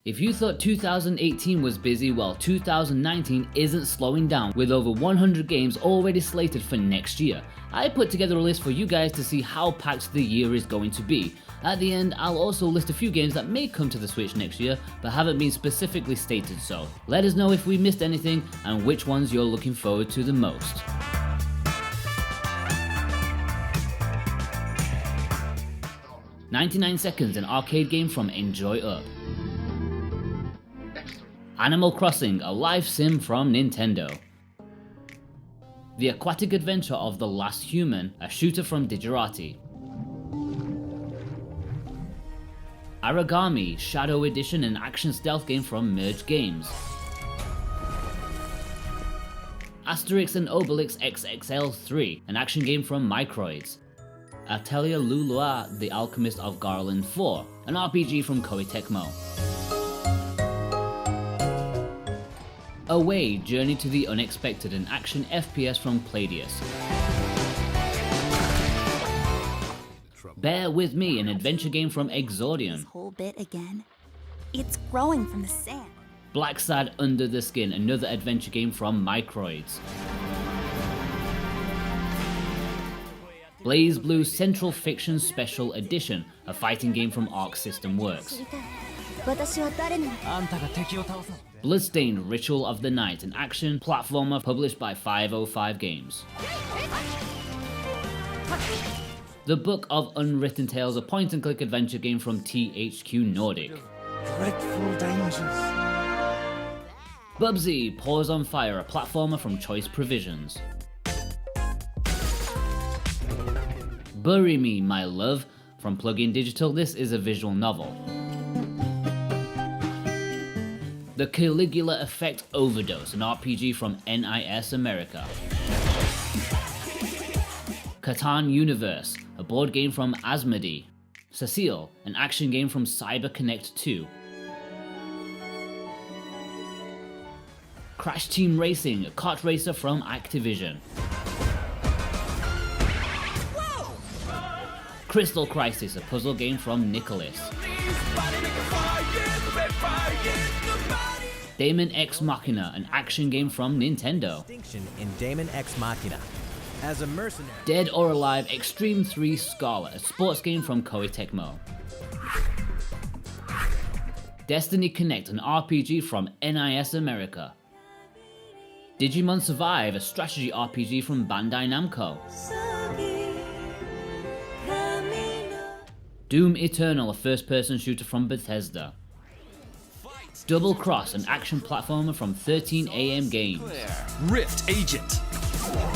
If you thought 2018 was busy, well, 2019 isn't slowing down with over 100 games already slated for next year. I put together a list for you guys to see how packed the year is going to be. At the end, I'll also list a few games that may come to the Switch next year, but haven't been specifically stated so. Let us know if we missed anything and which ones you're looking forward to the most. "99 Seconds, an arcade game from Enjoy Up. Animal Crossing, a life sim from Nintendo. The Aquatic Adventure of the Last Human, a shooter from Digerati. Aragami, Shadow Edition, an action stealth game from Merge Games. Asterix and Obelix XXL 3, an action game from Microids. Atelier Lulua, The Alchemist of Garland 4, an RPG from Koei Tecmo. Away, Journey to the Unexpected, an action FPS from Playdius. Bear With Me, an adventure game from Exordium. This whole bit again. It's growing from the sand. Black Sad Under the Skin, another adventure game from Microids. Blaze Blue Central Fiction Special Edition, a fighting game from Arc System Works. Bloodstained Ritual of the Night, an action platformer published by 505 Games. The Book of Unwritten Tales, a point-and-click adventure game from THQ Nordic. Bubsy Paws on Fire, a platformer from Choice Provisions. Bury Me, My Love, from Plug-in Digital. This is a visual novel. The Caligula Effect Overdose, an RPG from NIS America. Catan Universe, a board game from Asmodee. Cecile, an action game from CyberConnect 2. Crash Team Racing, a kart racer from Activision. Crystal Crisis, a puzzle game from Nicholas. Daemon X Machina, an action game from Nintendo. In Daemon X Machina. As a mercenary. Dead or Alive Extreme 3 Scarlet, a sports game from Koei Tecmo. Destiny Connect, an RPG from NIS America. Digimon Survive, a strategy RPG from Bandai Namco. Doom Eternal, a first-person shooter from Bethesda. Double Cross, an action platformer from 13AM Games. Rift Agent,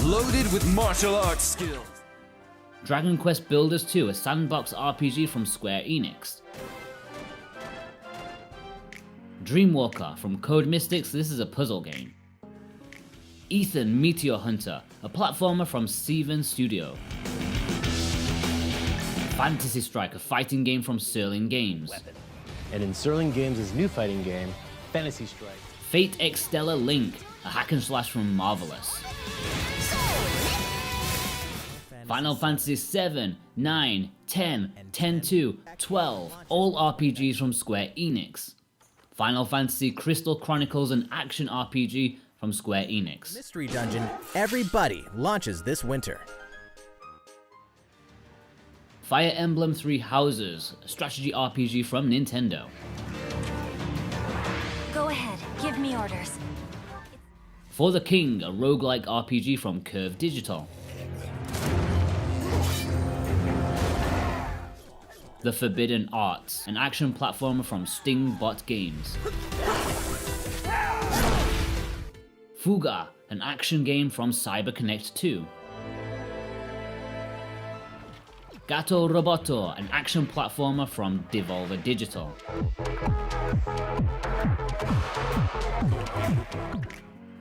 loaded with martial arts skills. Dragon Quest Builders 2, a sandbox RPG from Square Enix. Dreamwalker, from Code Mystics, this is a puzzle game. Ethan Meteor Hunter, a platformer from Seven Studio. Fantasy Strike, a fighting game from Serling Games. And in Serling Games' new fighting game, Fantasy Strike. Fate X Stellar Link, a hack and slash from Marvelous. Final Fantasy 7, 9, 10, 10-2, 12, all RPGs from Square Enix. Final Fantasy Crystal Chronicles, an action RPG from Square Enix. Mystery Dungeon, Everybody launches this winter. Fire Emblem Three Houses, a strategy RPG from Nintendo. Go ahead, give me orders. For the King, a roguelike RPG from Curve Digital. The Forbidden Arts, an action platformer from Stingbot Games. Fuga, an action game from CyberConnect 2. Gato Roboto, an action platformer from Devolver Digital.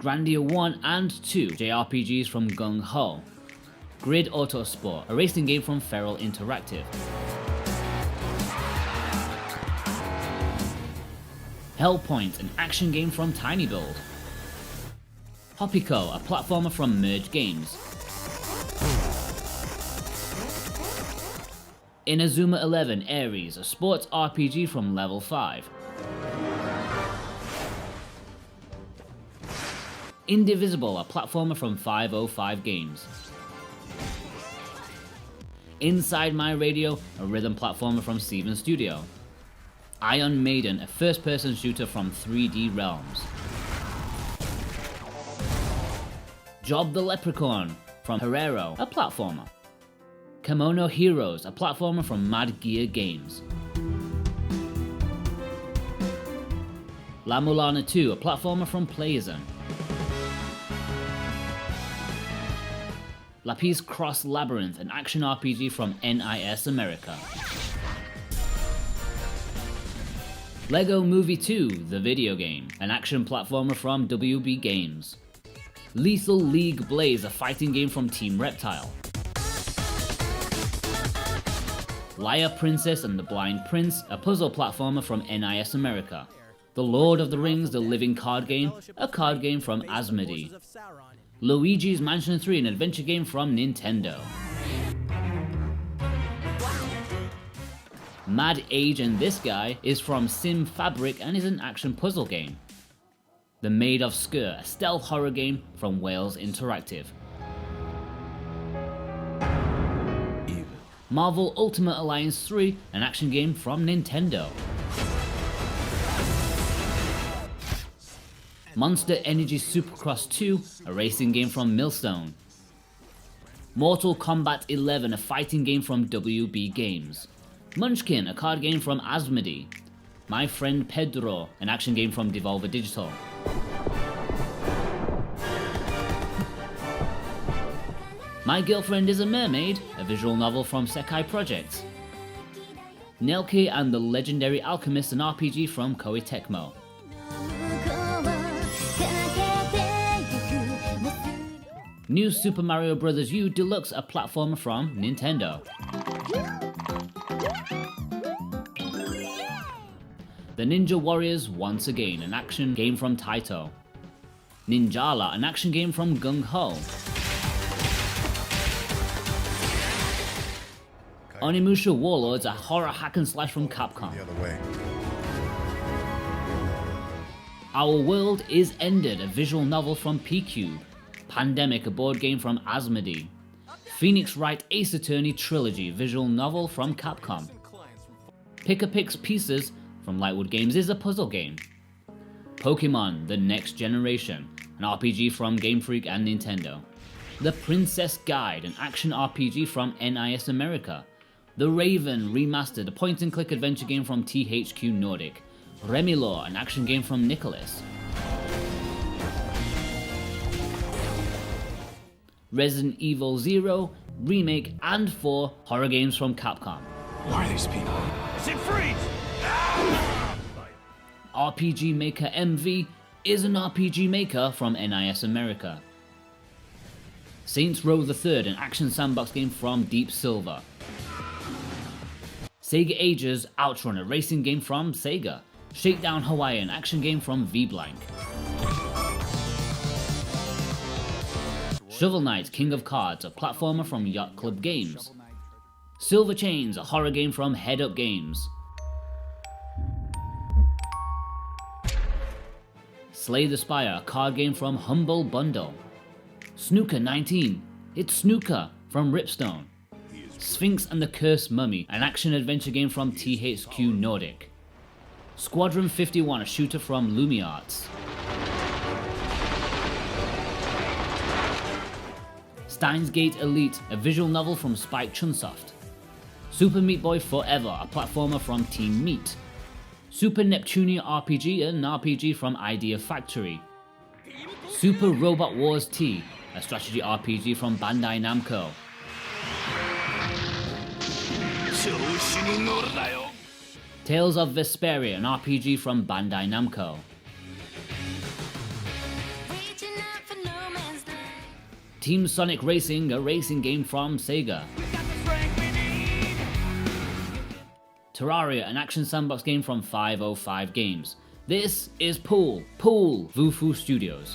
Grandia 1 and 2, JRPGs from Gung Ho. Grid Autosport, a racing game from Feral Interactive. Hellpoint, an action game from Tiny Build. Hoppico, a platformer from Merge Games. Inazuma 11 Ares, a sports RPG from Level 5. Indivisible, a platformer from 505 Games. Inside My Radio, a rhythm platformer from Steven Studio. Iron Maiden, a first-person shooter from 3D Realms. Job the Leprechaun from Herrero, a platformer. Kimono Heroes, a platformer from Mad Gear Games. La Mulana 2, a platformer from Playzen. Lapis Cross Labyrinth, an action RPG from NIS America. Lego Movie 2, the video game, an action platformer from WB Games. Lethal League Blaze, a fighting game from Team Reptile. Liar Princess and the Blind Prince, a puzzle platformer from NIS America. The Lord of the Rings, the living card game, a card game from Asmodee. Luigi's Mansion 3, an adventure game from Nintendo. Mad Age and This Guy is from Sim Fabric and is an action puzzle game. The Maid of Sker, a stealth horror game from Wales Interactive. Marvel Ultimate Alliance 3, an action game from Nintendo. Monster Energy Supercross 2, a racing game from Millstone. Mortal Kombat 11, a fighting game from WB Games. Munchkin, a card game from Asmodee. My Friend Pedro, an action game from Devolver Digital. My Girlfriend is a Mermaid, a visual novel from Sekai Projects. Nelke and the Legendary Alchemist, an RPG from Koei Tecmo. New Super Mario Bros. U Deluxe, a platformer from Nintendo. The Ninja Warriors Once Again, an action game from Taito. Ninjala, an action game from Gung Ho. Onimusha Warlords, a horror hack and slash from Capcom. The other way. Our World Is Ended, a visual novel from P-Cube. Pandemic, a board game from Asmodee. Phoenix Wright Ace Attorney Trilogy, visual novel from Capcom. Pick-a-Pix Pieces from Lightwood Games is a puzzle game. Pokemon The Next Generation, an RPG from Game Freak and Nintendo. The Princess Guide, an action RPG from NIS America. The Raven Remastered, a point-and-click adventure game from THQ Nordic. Remilor, an action game from Nicholas. Resident Evil 0, Remake, and 4 horror games from Capcom. Who are these people? I said freeze! RPG Maker MV is an RPG maker from NIS America. Saints Row the Third, an action sandbox game from Deep Silver. Sega Ages Outrun, a racing game from Sega. Shakedown Hawaii, an action game from V-Blank. Shovel Knight King of Cards, a platformer from Yacht Club Games. Silver Chains, a horror game from Head Up Games. Slay the Spire, a card game from Humble Bundle. Snooker 19, it's Snooker from Ripstone. Sphinx and the Cursed Mummy, an action-adventure game from THQ Nordic. Squadron 51, a shooter from LumiArts. Steins Gate Elite, a visual novel from Spike Chunsoft. Super Meat Boy Forever, a platformer from Team Meat. Super Neptunia RPG, an RPG from Idea Factory. Super Robot Wars T, a strategy RPG from Bandai Namco. Tales of Vesperia, an RPG from Bandai Namco. Team Sonic Racing, a racing game from Sega. Terraria, an action sandbox game from 505 Games. This is Pool, Vufu Studios.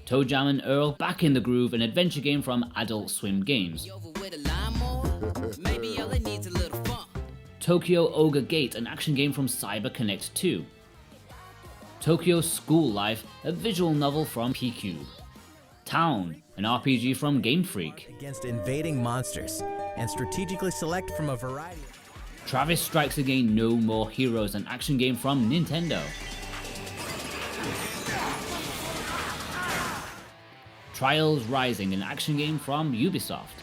ToeJam and Earl, Back in the Groove, an adventure game from Adult Swim Games. Tokyo Ogre Gate, an action game from CyberConnect 2. Tokyo School Life, a visual novel from P-Cube. Town, an RPG from Game Freak. Against invading monsters and strategically select from a variety. Travis Strikes Again No More Heroes, an action game from Nintendo. Trials Rising, an action game from Ubisoft.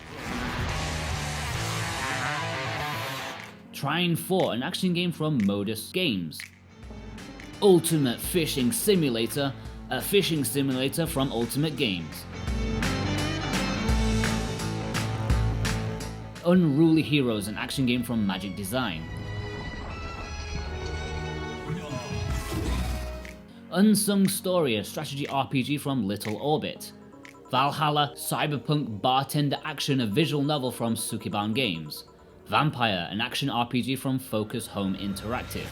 Trine 4, an action game from Modus Games. Ultimate Fishing Simulator, a fishing simulator from Ultimate Games. Unruly Heroes, an action game from Magic Design. Unsung Story, a strategy RPG from Little Orbit. Valhalla Cyberpunk Bartender Action, a visual novel from Sukiban Games. Vampire, an action RPG from Focus Home Interactive.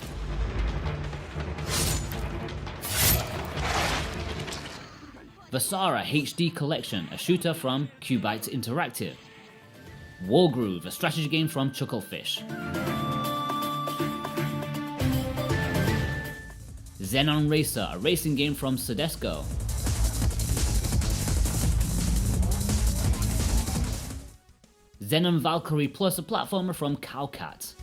Vasara HD Collection, a shooter from Cubite Interactive. Wargroove, a strategy game from Chucklefish. Xenon Racer, a racing game from Sodesco. Xenon Valkyrie Plus, a platformer from Cowcat.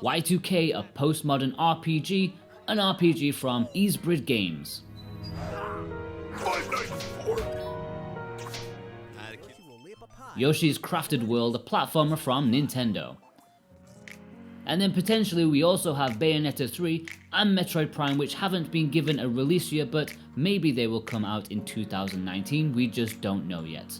Y2K, a postmodern RPG, an RPG from Easebrid Games. Yoshi's Crafted World, a platformer from Nintendo. And then potentially we also have Bayonetta 3 and Metroid Prime, which haven't been given a release year, but maybe they will come out in 2019, we just don't know yet.